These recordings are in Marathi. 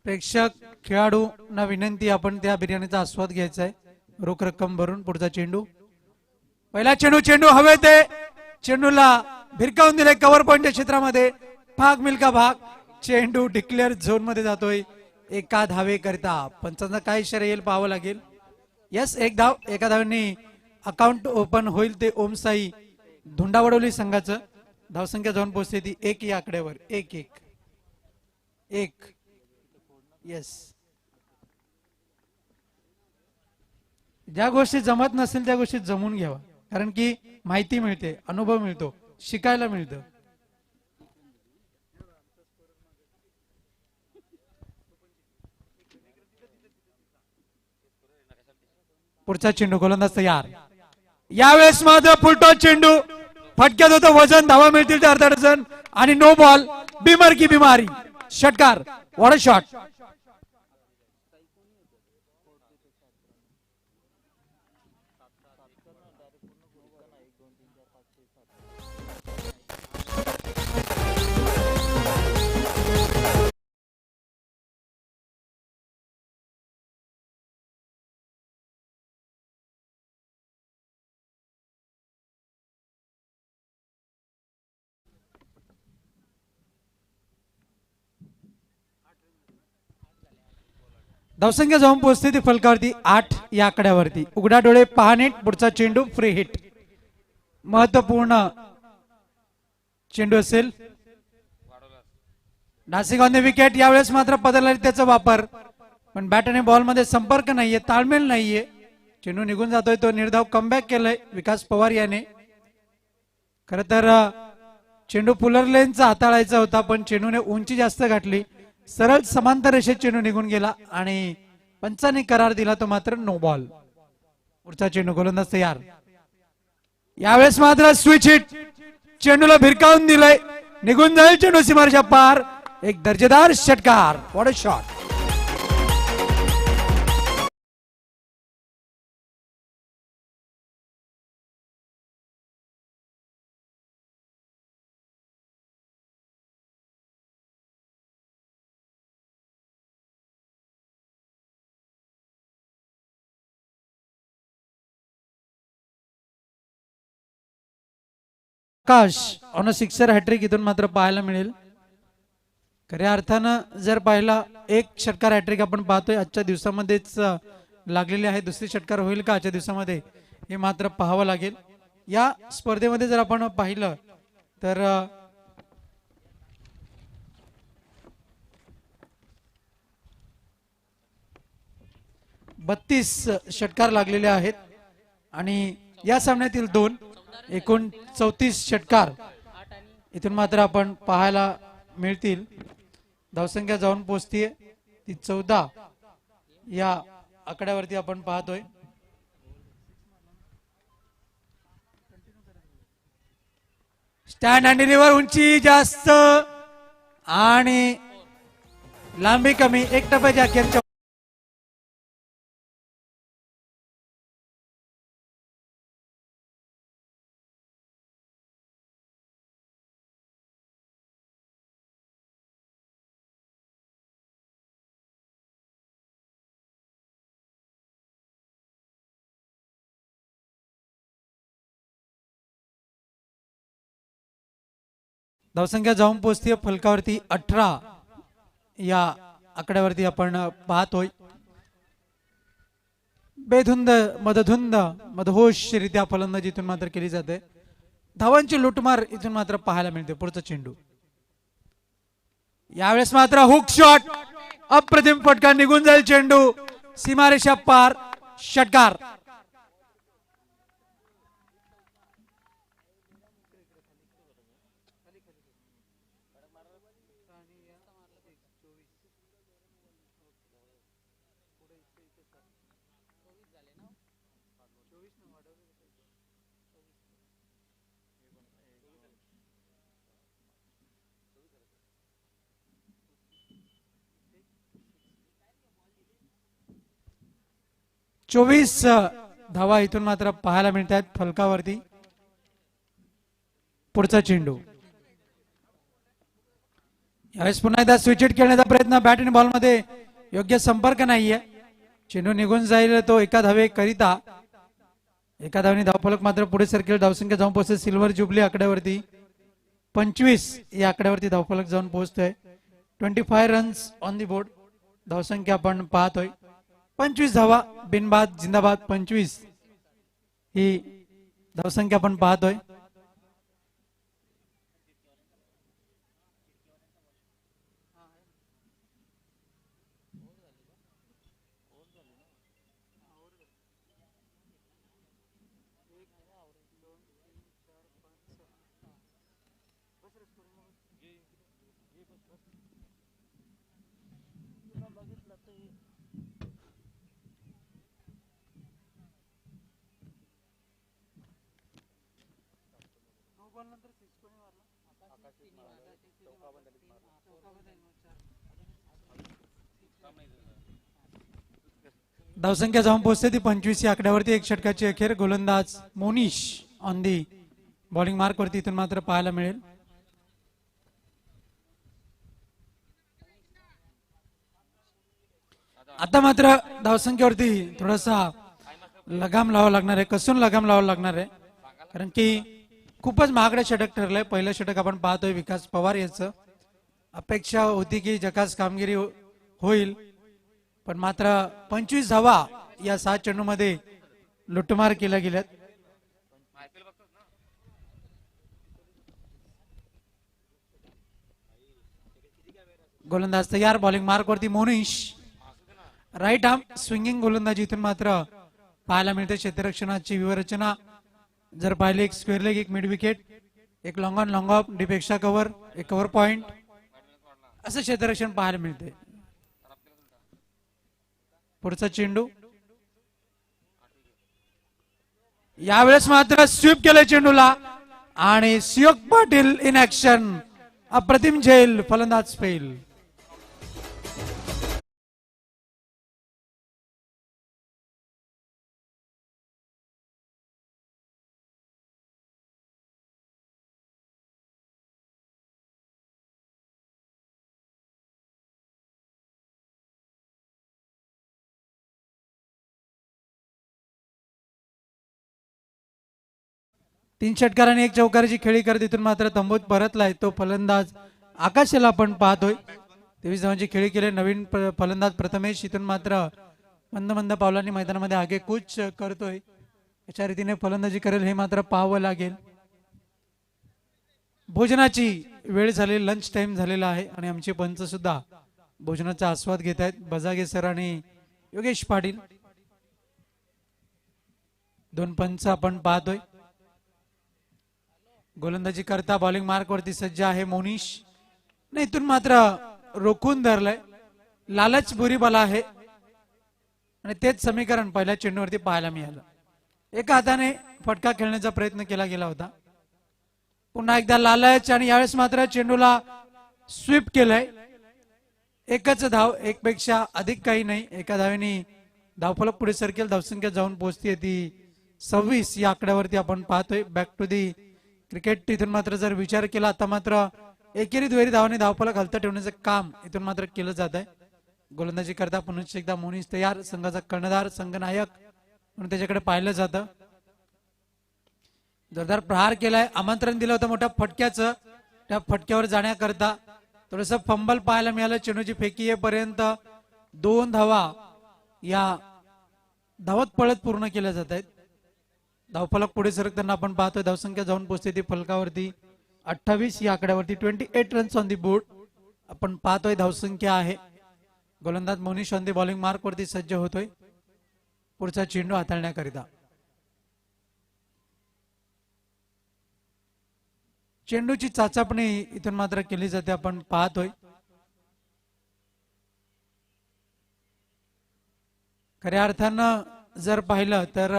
प्रेक्षक खेळाडूंना विनंती, आपण त्या बिर्याणीचा आस्वाद घ्यायचा आहे रोख रक्कम भरून. पुढचा चेंडू, पहिला चेंडू हवेत आहे, चेंडूला भिरकावून दिले कव्हर पॉइंटच्या क्षेत्रामध्ये. भाग मिल्का भाग, चेंडू डिक्लेअर झोन मध्ये जातोय एका धावे करता. पंचांचा काय इशारा येईल पाहावं लागेल. यस, एक धाव. एका धावेने अकाउंट ओपन होईल ते ओमसाई धुंडावडोली संघाचं. धावसंख्या जाऊन पोहोचते ती 1 या आकड्यावर. 1-1. येस, ज्या गोष्टी जमत नसेल त्या गोष्टी जमून घ्यावा, कारण की माहिती मिळते, अनुभव मिळतो, शिकायला मिळतं. पुढचा चेंडू, गोलंदाज तयार. यावेळेस मात्र फुलटॉस चेंडू, फटक्यात होतं वजन, धावा मिळतील अर्धा डझन आणि नो बॉल. बिमर की बिमारी, षटकार. What a shot. धावसंख्या जाऊन पोहोचते ती फलकावरती 8 या आकड्यावरती. उघडा डोळे, पहा नीट. पुढचा चेंडू फ्री हिट, महत्वपूर्ण चेंडू असेल. Nashik on the wicket. यावेळेस मात्र बदलला त्याचा वापर, पण बॅट आणि बॉल मध्ये संपर्क नाहीये, ताळमेळ नाहीये. चेंडू निघून जातोय. तो निर्धाव कमबॅक केलाय विकास पवार याने. खर तर चेंडू पुलर लेनचा हाताळायचा होता, पण चेंडूने उंची जास्त गाठली, सरळ समांतर रेषेत चेंडू निघून गेला आणि पंचांनी करार दिला तो मात्र नो बॉल. पुढचा चेंडू, गोलंदाज तयार. यावेळेस मात्र स्विच हिट, चेंडूला भिरकावून दिलंय, निघून जाईल चेंडू सीमारेषा पार. एक दर्जेदार षटकार. What a shot. Akash on a sixer hattrick इथून मात्र पाहायला मिळेल. खऱ्या अर्थानं जर पाहिला, एक षटकार हॅट्रिक आपण पाहतोय आजच्या दिवसामध्येच लागलेले आहे. दुसरी षटकार होईल का आजच्या दिवसामध्ये हे मात्र पाहावं लागेल. या स्पर्धेमध्ये जर आपण पाहिलं तर 32 षटकार लागलेले आहेत आणि या सामन्यातील 2 एकूण 34 षटकार इथून मात्र आपण पाहायला मिळतील. धावसंख्या जाऊन पोहोचतीये ती 14 या आकड्यावरती आपण पाहतोय. स्टँड अँड डिलिव्हर, उंची जास्त आणि लांबी कमी. एक टप्प्याच्या अखेरच्या धावसंख्या जाऊन पोहोचते फलकावरती 18 या आकड्यावरती आपण पाहतोय. बेधुंद मदधुंद मदहोशरित्या फलंदाजी इथून मात्र केली जाते. धावांची लुटमार इथून मात्र पाहायला मिळते. पुढचा चेंडू, यावेळेस मात्र हुक शॉट, अप्रतिम फटका, निघून जाईल चेंडू सीमारेषा पार. षटकार. चोवीस धावा इथून मात्र पाहायला मिळतात फलकावरती. पुढचा चेंडू, यावेळेस पुन्हा एकदा स्विच हिट खेळण्याचा प्रयत्न, बॅट आणि बॉलमध्ये योग्य संपर्क नाहीये, चेंडू निघून जाईल तो एका धावे करिता. एका धावेने धावफलक मात्र पुढे सरकेल. धावसंख्या जाऊन पोहोचते सिल्वर जुबली आकड्यावरती 25 या आकड्यावरती धावफलक जाऊन पोहोचतोय. 25 रन्स ऑन दी बोर्ड धावसंख्या आपण पाहतोय. 25 धावा बिनबाद जिंदाबाद 25 ही धावसंख्या आपण पाहतोय. धावसंख्या जाऊन पोहोचते ती 25 या आकड्यावरती. एक षटकाची अखेर. गोलंदाज Monish on the bowling mark वरती इथून मात्र पाहायला मिळेल. आता मात्र धावसंख्येवरती थोडासा लगाम लावावा लागणार आहे, कसून लगाम लावावा लागणार आहे, कारण की खूपच महागडे षटक ठरलंय. पहिलं षटक आपण पाहतोय विकास पवार याचं. अपेक्षा होती की जकास कामगिरी होईल, पण मात्र 25 धावा या 7 चेंडूमध्ये लुटमार केल्या गेल्यात. गोलंदाज तयार. बॉलिंग मार्क वरती मोनिश. राईट आर्म स्विंगिंग गोलंदाजी इथून मात्र पाहायला मिळते. क्षेत्ररक्षणाची व्यूहरचना जर पाहिले, एक स्क्वेअर लेग, एक मिड विकेट, एक long on long of, deep extra cover, एक कव्हर पॉइंट, असं क्षेत्ररक्षण पाहायला मिळते. पुढचा चेंडू यावेळेस मात्र स्वीप केलं चेंडूला आणि सियोग पाटील इन ऍक्शन. अप्रतिम झेल, फलंदाज फेल. तीन षटकारांनी एक चौकाराची खेळी करत इथून मात्र तंबूत परतलाय तो फलंदाज आकाशाला आपण पाहतोय. 23 धावांची खेळी केली. नवीन फलंदाज प्रथमेश इथून मात्र मंद मंद पावलांनी मैदानामध्ये आगे कूच करतोय. अशा रीतीने फलंदाजी करेल हे मात्र पाहावं लागेल. भोजनाची वेळ झाली, लंच टाइम झालेला आहे आणि आमचे पंच सुद्धा भोजनाचा आस्वाद घेत आहेत. बजागे सर आणि योगेश पाटील दोन पंच आपण पाहतोय. गोलंदाजी करता बॉलिंग मार्क वरती सज्ज आहे मोनिश. नाही, इथून मात्र रोखून धरलंय. लालच बुरी बला आहे आणि तेच समीकरण पहिल्या चेंडूवरती पाहायला मिळालं. एका हाताने फटका खेळण्याचा प्रयत्न केला गेला होता. पुन्हा एकदा लालच आणि यावेळेस मात्र चेंडूला स्वीप केलंय. एकच धाव, एक पेक्षा अधिक काही नाही. एका धावेने धावफलक पुढे सरकेल. धावसंख्या जाऊन पोहोचते ती 26 या आकड्यावरती आपण पाहतोय. बॅक टू दी क्रिकेट इथून मात्र जर विचार केला आता मात्र एकेरी दुहेरी धावाने धावफलक हलता ठेवण्याचं काम इथून मात्र केलं जात आहे. गोलंदाजी करता पुन्हा एकदा मोनिश तयार. संघाचा कर्णधार, संघनायक म्हणून त्याच्याकडे पाहिलं जातं. जोरदार प्रहार केलाय. आमंत्रण दिलं होतं मोठ्या फटक्याचं. त्या फटक्यावर जाण्याकरता थोडस फंबल पाहायला मिळालं. चेंडूची फेकी येईपर्यंत 2 धावा या धावत पळत पूर्ण केल्या जात आहेत. धावफलक पुढे सरकताना आपण पाहतोय. धावसंख्या जाऊन पोहोचते ती फलकावरती 28 या आकड्यावरती. 28 रन्स ऑन दी बोर्ड आपण पाहतोय धावसंख्या आहे. गोलंदाज Monish on the bowling mark वरती सज्ज होतोय पुढचा चेंडू हाताळण्याकरिता. चेंडूची चाचपणी इथून मात्र केली जाते आपण पाहतोय. खऱ्या अर्थानं जर पाहिलं तर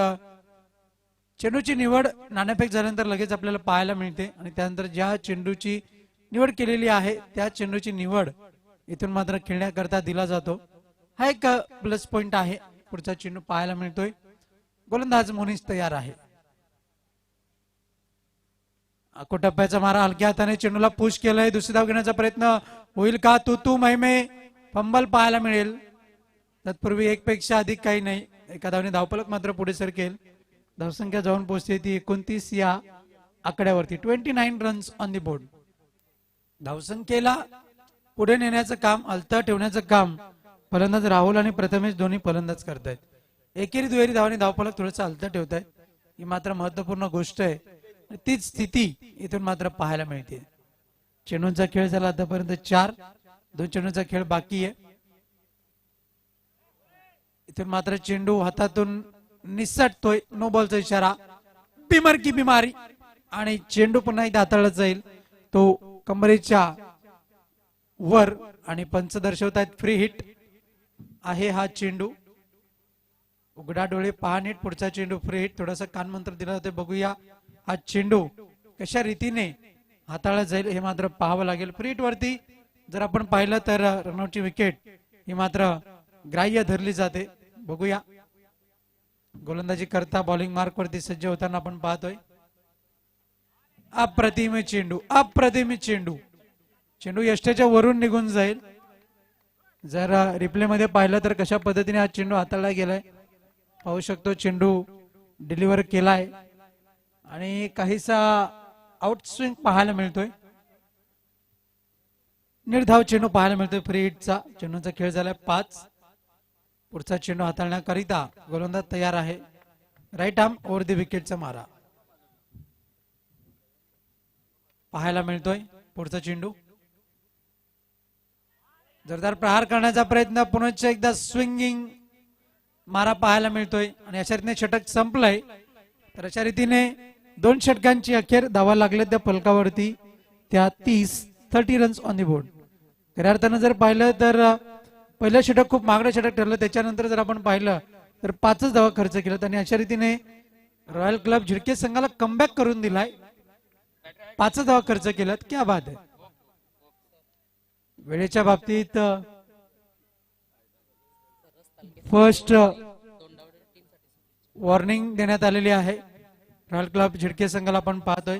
चेंडूची निवड नाणेफेक झाल्यानंतर लगेच आपल्याला पाहायला मिळते आणि त्यानंतर ज्या चेंडूची निवड केलेली आहे त्या चेंडूची निवड इथून मात्र खेळण्याकरता दिला जातो. हा एक प्लस पॉइंट आहे. पुढचा चेंडू पाहायला मिळतोय. गोलंदाज मोनिश तयार आहे. टप्प्याचा मारा हलक्या हाताने चेंडूला पुश केलंय. दुसरी धाव घेण्याचा प्रयत्न होईल का? तू महिमे फंबल पाहायला मिळेल. तत्पूर्वी एक पेक्षा अधिक काही नाही. एका धावने धावफलक मात्र पुढे सरकेल. धावसंख्या जाऊन पोहोचते ती 29 या आकड्यावरती. 29 रन्स ऑन दी बोर्ड. धावसंख्येला पुढे नेण्याचं काम, हलता ठेवण्याचं काम फलंदाज राहुल आणि प्रथमेश दोन्ही फलंदाज करतायत. एकेरी दुहेरी धावाने धावफलक थोडंसं हलता ठेवतायत. ही मात्र महत्वपूर्ण गोष्ट आहे. तीच स्थिती इथून मात्र पाहायला मिळते. चेंडूंचा खेळ झाला आतापर्यंत 4. 2 चेंडूंचा खेळ बाकी आहे. इथून मात्र चेंडू हातातून निसटतोय. नो बॉलचा इशारा. बिमर की बिमारी आणि चेंडू पुन्हा एकदा हाताळला जाईल. तो कमरेच्या वर आणि पंच दर्शवतायत फ्री हिट आहे हा चेंडू. उघडा डोळे पहा नीट. पुढचा चेंडू फ्री हिट. थोडासा कानमंत्र दिला जाते. बघूया हा चेंडू कशा रीतीने हाताळला जाईल हे मात्र पाहावं लागेल. फ्री हिट वरती जर आपण पाहिलं तर रनआउटची विकेट ही मात्र ग्राह्य धरली जाते. बघूया गोलंदाजी करता बॉलिंग मार्क वरती सज्ज होताना आपण पाहतोय. अप्रतिम चेंडू, अप्रतिम चेंडू. चेंडू यष्टीच्या वरून निघून जाईल. जर रिप्ले मध्ये पाहिलं तर कशा पद्धतीने हा चेंडू हाताळला गेलाय पाहू शकतो. चेंडू डिलिव्हर केलाय आणि काहीसा आउट स्विंग पाहायला मिळतोय. निर्धाव चेंडू पाहायला मिळतोय फ्री हिटचा. चेंडूचा खेळ झालाय 5. पुढचा चेंडू हाताळण्याकरिता गोलंदाज तयार आहे. राईट आर्म ओव्हर द विकेटचा मारा पाहायला मिळतोय. पुढचा चेंडू जोरदार प्रहार करण्याचा प्रयत्न. पुन्हा एकदा स्विंगिंग मारा पाहायला मिळतोय आणि अशा रीतीने षटक संपलंय. तर अशा रीतीने 2 षटकांची अखेर धावा लागल्या त्या फलकावरती. त्या 30 रन्स ऑन दी बोर्ड. खऱ्या अर्थानं जर पाहिलं तर पहिलं षटक खूप महागडं षटक ठरलं. त्याच्यानंतर जर आपण पाहिलं तर 5च धावा खर्च केल्यात आणि अशा रीतीने रॉयल क्लब झिडके संघाला कमबॅक करून दिलाय. 5 धावा खर्च केल्यात. क्या बात आहे. वेळेच्या बाबतीत फर्स्ट वॉर्निंग देण्यात आलेली आहे. रॉयल क्लब झिडके संघाला आपण पाहतोय.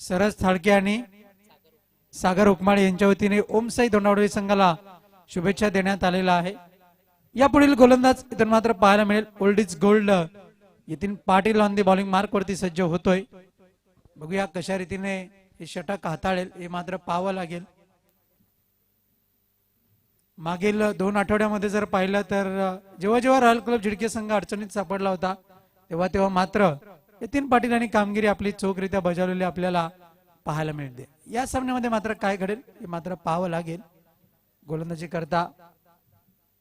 सरस थाळके आणि सागर उकमाळे यांच्या वतीने ओमसाई दोंडावडे संघाला शुभेच्छा देण्यात आलेला आहे. यापुढील गोलंदाज इथून मात्र पाहायला मिळेल. Old is gold Yatin Patil on the bowling mark वरती सज्ज होतोय. बघूया कशा रीतीने हे षटक हाताळेल हे मात्र पाहावं लागेल. मागील 2 आठवड्यामध्ये जर पाहिलं तर जेव्हा जेव्हा रॉयल क्लब झिडके संघ अडचणीत सापडला होता तेव्हा मात्र यतीन पाटील यांनी कामगिरी आपली चोखरीत्या बजावलेली आपल्याला पाहायला मिळते. या सामन्यामध्ये मात्र काय घडेल हे मात्र पाहावं लागेल. गोलंदाजी करता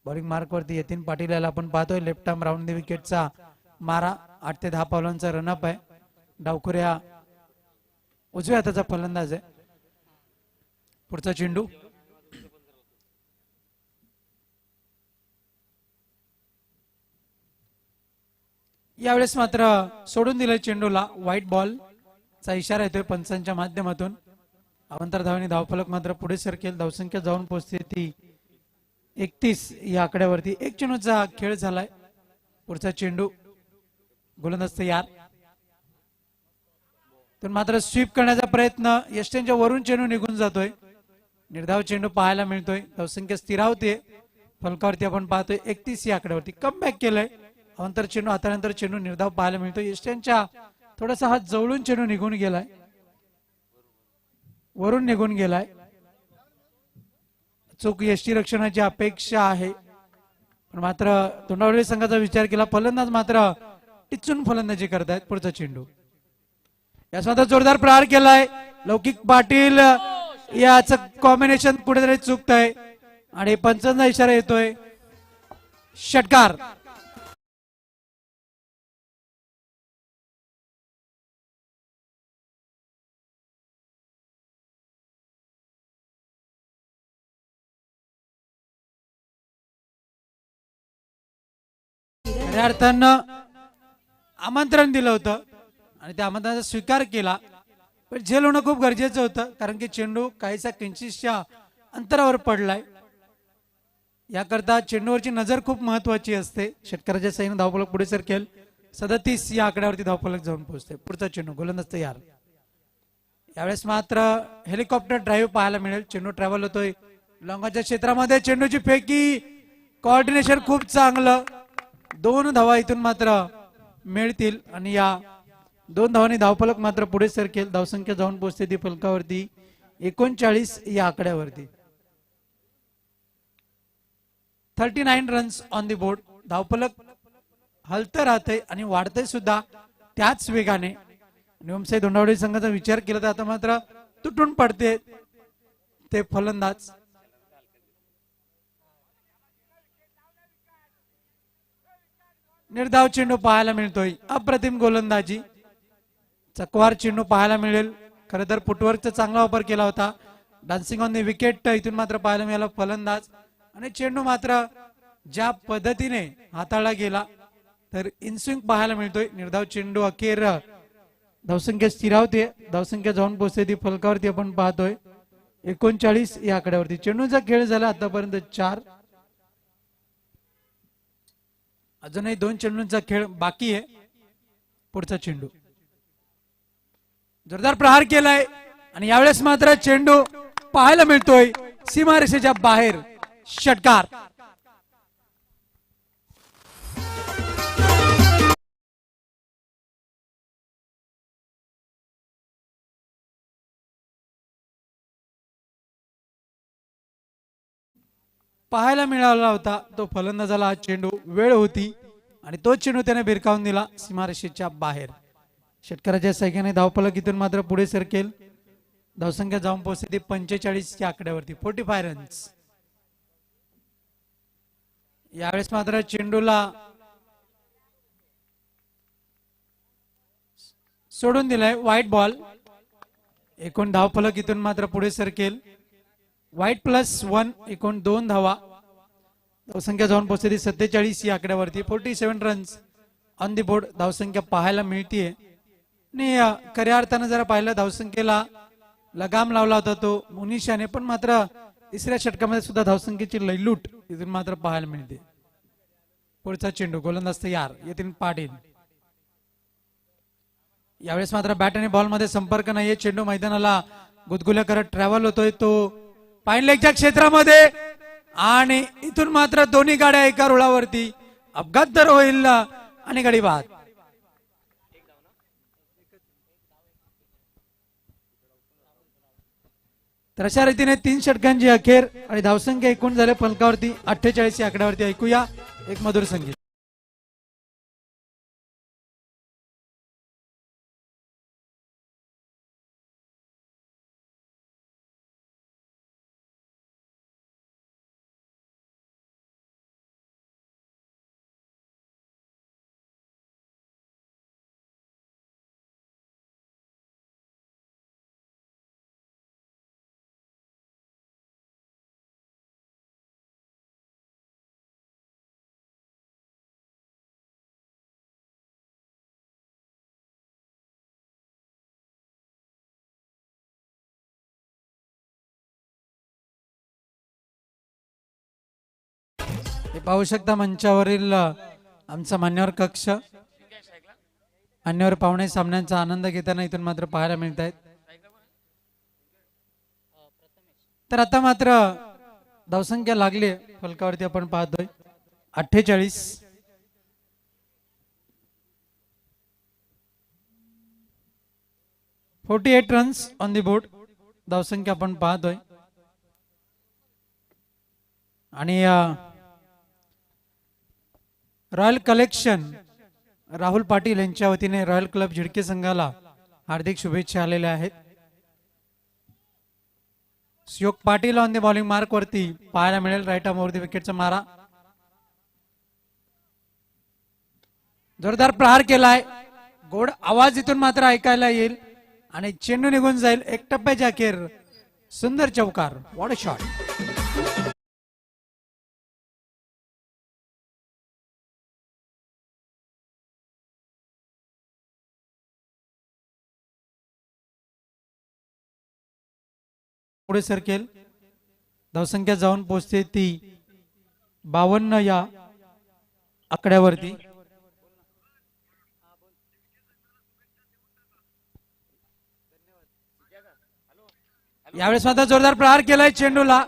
बॉलिंग मार्क वरती यतीन पाटील याला आपण पाहतोय. लेफ्ट आर्म राऊंड द विकेटचा मारा. 8 ते 10 पावलांचा रनअप आहे. डावखुऱ्या उजव्या हाताचा फलंदाज आहे. पुढचा चेंडू यावेळेस मात्र सोडून दिलंय चेंडूला. व्हाईट बॉल चा इशारा येतोय पंचांच्या माध्यमातून. अवंतर धावांनी धावफलक मात्र पुढे सरकेल. धावसंख्या जाऊन पोहोचते ती 31 या आकड्यावरती. 1 चेंडूचा खेळ झालाय. पुढचा चेंडू गोलंदाज तयार. तर मात्र स्वीप करण्याचा प्रयत्न. यष्ट्यांच्या वरून चेंडू निघून जातोय. निर्धाव चेंडू पाहायला मिळतोय. धावसंख्या स्थिरावते. फलकावरती आपण पाहतोय 31 या आकड्यावरती. कमबॅक केलंय. अवंतर चेंडू हातानंतर चेंडू निर्धाव पाहायला मिळतोय. यष्ट्यांच्या थोडासा हात जवळून चेंडू निघून गेलाय. वरून निघून गेलाय. चूक यष्टी रक्षणाची अपेक्षा आहे. पण मात्र तोंडावडे संघाचा विचार केला. फलंदाज मात्र टिचून फलंदाजी करतायत. पुढचा चेंडू यास मात्र जोरदार प्रहार केलाय. लौकिक पाटील याच कॉम्बिनेशन कुठेतरी चुकतंय आणि पंचांचा इशारा येतोय षटकार. खऱ्या अर्थानं आमंत्रण दिलं होतं आणि त्या आमंत्रणाचा स्वीकार केला. पण झेल होणं खूप गरजेचं होतं कारण की चेंडू काहीसा किंचितशा अंतरावर पडलाय. याकरता चेंडूवरची नजर खूप महत्वाची असते. षटकाराच्या साईने धावफलक पुढे सरकेल. 37 या आकड्यावरती धावफलक जाऊन पोहोचते. पुढचा चेंडू गोलंदाज तयार. यावेळेस मात्र हेलिकॉप्टर ड्राईव्ह पाहायला मिळेल. चेंडू ट्रॅव्हल होतोय लॉंगाच्या क्षेत्रामध्ये. चेंडूची फेकी, कोऑर्डिनेशन खूप चांगलं. 2 धावा इथून मात्र मिळतील आणि या 2 धावांनी धावफलक मात्र पुढे सरकेल. धावसंख्या जाऊन पोहोचते ती फलकावरती 39 या आकड्यावरती. 39 रन्स ऑन दी बोर्ड. धावफलक हलतं राहतंय आणि वाढतंय सुद्धा त्याच वेगाने. निवमसाई धोंडावडी संघाचा विचार केला तर आता मात्र तुटून पडते ते फलंदाज. निर्धाव चेंडू पाहायला मिळतोय. अप्रतिम गोलंदाजी. चकवार चेंडू पाहायला मिळेल. खरं तर फुटवर्कचा चांगला वापर केला होता. डान्सिंग ऑन द विकेट इथून मात्र पाहायला मिळाला फलंदाज. आणि चेंडू मात्र ज्या पद्धतीने हाताळला गेला तर इनस्विंग पाहायला मिळतोय. निर्धाव चेंडू अखेर धावसंख्या स्थिरावते. धावसंख्या जाऊन पोहोचते ती फलकावरती आपण पाहतोय 39 या आकड्यावरती. चेंडूचा खेळ झाला आतापर्यंत 4. अजूनही 2 चेंडूंचा खेळ बाकी आहे. पुढचा चेंडू जोरदार प्रहार केलाय आणि यावेळेस मात्र चेंडू पाहायला मिळतोय सीमारेषेच्या बाहेर. षटकार. पाहायला मिळाला होता तो फलंदाजाला हा चेंडू. वेळ होती आणि तो चेंडू त्याने भिरकावून दिला सीमारेषेच्या बाहेर. षटकाराच्या सहाय्याने धावफलक इथून मात्र पुढे सरकेल. धावसंख्या जाऊन पोहोचते 45 या आकड्यावरती 45 रन्स. यावेळेस मात्र चेंडूला सोडून दिलाय. White ball. एकूण धावफलक इथून मात्र पुढे सरकेल. व्हाईट +1 एकूण 2 धावा. धावसंख्या जाऊन पोहोचते 47 या आकड्यावरती 47 रन्स ऑन दी बोर्ड. धावसंख्या पाहायला मिळतीये आणि खऱ्या अर्थानं जरा पाहिलं धावसंख्येला लगाम लावला होता तो मुनिशाने. पण मात्र तिसऱ्या षटकामध्ये सुद्धा धावसंख्येची लयलूट इथून मात्र पाहायला मिळते. पुढचा चेंडू गोलंदाज तयार. येथील पाटील. यावेळेस मात्र बॅट आणि बॉल मध्ये संपर्क नाहीये. चेंडू मैदानाला गुदगुल्या करत ट्रॅव्हल होतोय तो पाईन लेगच्या क्षेत्रामध्ये आणि इथून मात्र दोन्ही गाड्या एका रुळावरती. अपघात तर होईल आणि गाडी बाद. तर अशा रीतीने 3 षटकांची अखेर आणि धावसंख्या एकूण झाले फलकावरती 48 या आकड्यावरती. ऐकूया एक मधुर संगीत. हे पाहू शकता मंचावरील आमचा मान्यवर कक्ष. मान्यवर पाहुणे सामन्यांचा आनंद घेताना इथून मात्र पाहायला मिळत आहेत. तर आता मात्र धावसंख्या लागली फलकावरती आपण पाहतोय 48. 48 रन्स ऑन दी बोर्ड. धावसंख्या आपण पाहतोय आणि रॉयल कलेक्शन राहुल पाटील यांच्या वतीने रॉयल क्लब झिडके संघाला हार्दिक शुभेच्छा आलेल्या आहेत. Suyog Patil on the bowling mark वरती पाहायला मिळेल. राईट आर्म वरती विकेटचा मारा. जोरदार प्रहार केलाय. गोड आवाज इथून मात्र ऐकायला येईल आणि चेंडू निघून जाईल. एक टप्प्याच्या अखेर सुंदर चौकार. What a shot. पुढे सरकेल. धावसंख्या जाऊन पोहोचते ती 52 या आकड्यावरती. यावेळेस मात्र जोरदार प्रहार केलाय चेंडूला.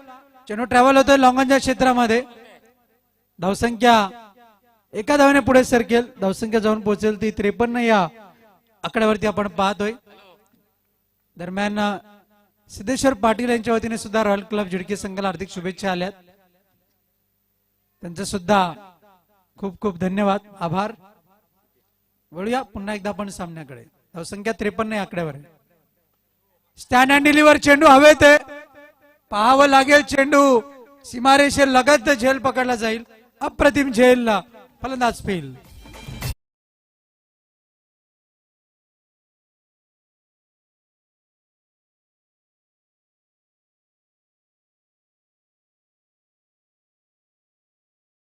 चेंडू ट्रॅव्हल होतोय लॉंगॉनच्या क्षेत्रामध्ये. धावसंख्या एका धावेने पुढे सरकेल. धावसंख्या जाऊन पोहोचेल ती 53 या आकड्यावरती आपण पाहतोय. दरम्यान सिद्धेश्वर पाटील यांच्या वतीने सुद्धा रॉयल क्लब झिडकी संघाला हार्दिक शुभेच्छा आल्यात. त्यांचे सुद्धा खूप खूप धन्यवाद, आभार. वळूया पुन्हा एकदा आपण सामन्याकडे. धावसंख्या 53 या आकड्यावर आहे. स्टँड अँड डिलिव्हर चेंडू हवेत आहे. पाहावं लागेल चेंडू सीमारेषे लगत झेल पकडला जाईल. अप्रतिम झेलला फलंदाज फेल.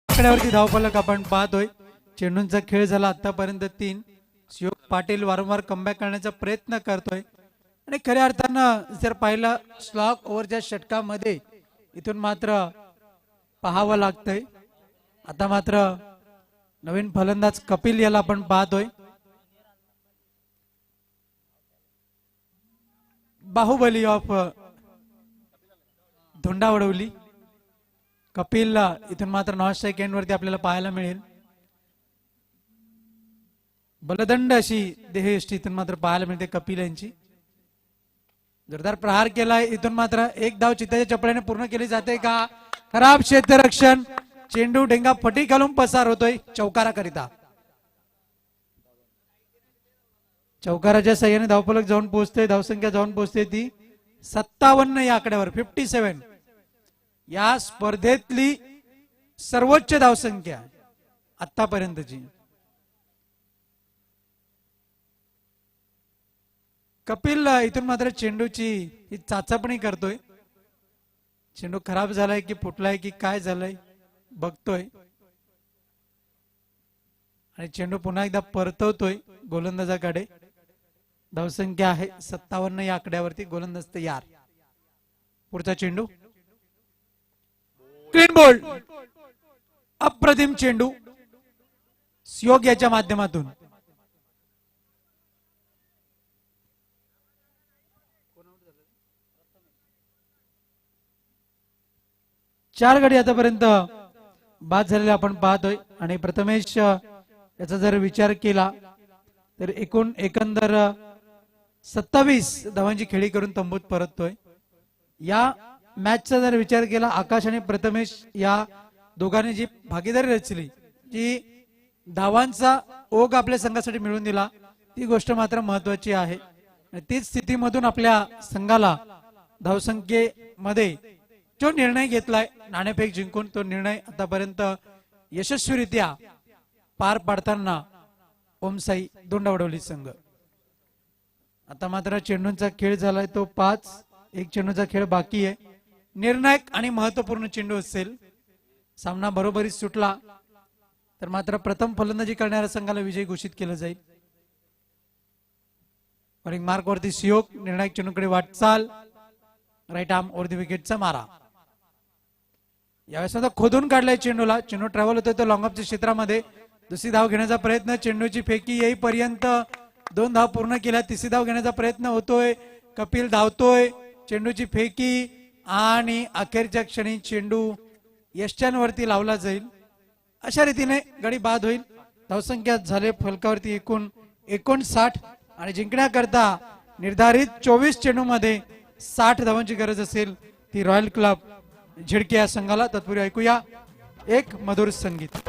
आकड्यावरती धावफलक आपण पाहतोय. चेंडूंचा खेळ झाला आतापर्यंत 3. शिवक पाटील वारंवार कमबॅक करण्याचा प्रयत्न करतोय आणि खऱ्या अर्थानं जर पाहिलं स्लॉग ओव्हरच्या षटकामध्ये इथून मात्र पाहावं लागतंय. आता मात्र नवीन फलंदाज कपिल याला आपण पाहतोय. बाहुबली ऑफ धोंडावडवली कपिल इथून मात्र नॉन स्ट्राईक एंड वरती आपल्याला पाहायला मिळेल. बलदंड अशी देहयष्टी इथून मात्र पाहायला मिळते कपिल यांची. जोरदार प्रहार केलाय. इथून मात्र एक धाव चित्ताच्या चपळाने पूर्ण केली जाते का? खराब क्षेत्ररक्षण. चेंडू ढेंगा फटी घालून पसार होतोय चौकाराकरिता. चौकाराच्या साह्याने धावफलक जाऊन पोहोचते. धावसंख्या जाऊन पोहोचते ती 57 या आकड्यावर. 57 या स्पर्धेतली सर्वोच्च धावसंख्या आतापर्यंतची. कपिल इथून मात्र चेंडूची ही चाचपणी करतोय. चेंडू खराब झालाय की फुटलाय की काय झालंय बघतोय आणि चेंडू पुन्हा एकदा परतवतोय गोलंदाजाकडे. धावसंख्या आहे 57 या आकड्यावरती. गोलंदाज तयार. पुढचा चेंडू क्लीन बोल्ड. अप्रतिम चेंडू योग याच्या माध्यमातून. चार गडी आतापर्यंत बाद झालेले आपण पाहतोय आणि प्रथमेश याचा जर विचार केला तर एकंदर 27 धावांची खेळी करून तंबूत परततोय. या मॅचचा जर विचार केला आकाश आणि प्रथमेश या दोघांनी जी भागीदारी रचली, जी धावांचा ओघ आपल्या संघासाठी मिळवून दिला, ती गोष्ट मात्र महत्वाची आहे. तीच स्थितीमधून आपल्या संघाला धावसंख्येमध्ये जो निर्णय घेतलाय नाणेफेक जिंकून, तो निर्णय आतापर्यंत यशस्वीरित्या पार पाडताना ओमसाई धोंडावडवली संघ. आता मात्र चेंडूंचा खेळ झालाय तो 5. एक चेंडूचा खेळ बाकी आहे. निर्णायक आणि महत्वपूर्ण चेंडू असेल. सामना बरोबरीत सुटला तर मात्र प्रथम फलंदाजी करणाऱ्या संघाला विजयी घोषित केलं जाईल. बॉलिंग मार्क वरती सियोक. निर्णायक चेंडूकडे वाटचाल. राईट आर्म ओव्हर द विकेटचा मारा. यावेळेस आता खोदून काढलाय चेंडूला. चेंडू ट्रॅव्हल होतोय तो लॉंग ऑफच्या क्षेत्रामध्ये. दुसरी धाव घेण्याचा प्रयत्न. चेंडूची फेकी येईपर्यंत 2 धाव पूर्ण केल्या. तिसरी धाव घेण्याचा प्रयत्न होतोय. कपिल धावतोय. चेंडूची फेकी आणि अखेरच्या क्षणी चेंडू यष्ट्यांवरती लावला जाईल. अशा रीतीने गडी बाद होईल. धावसंख्या झाले फलकावरती एकूण 59 आणि जिंकण्याकरता निर्धारित 24 चेंडू मध्ये 60 धावांची गरज असेल ती रॉयल क्लब झिडकी या संघाला. तत्पूर्वी ऐकूया एक मधुर संगीत.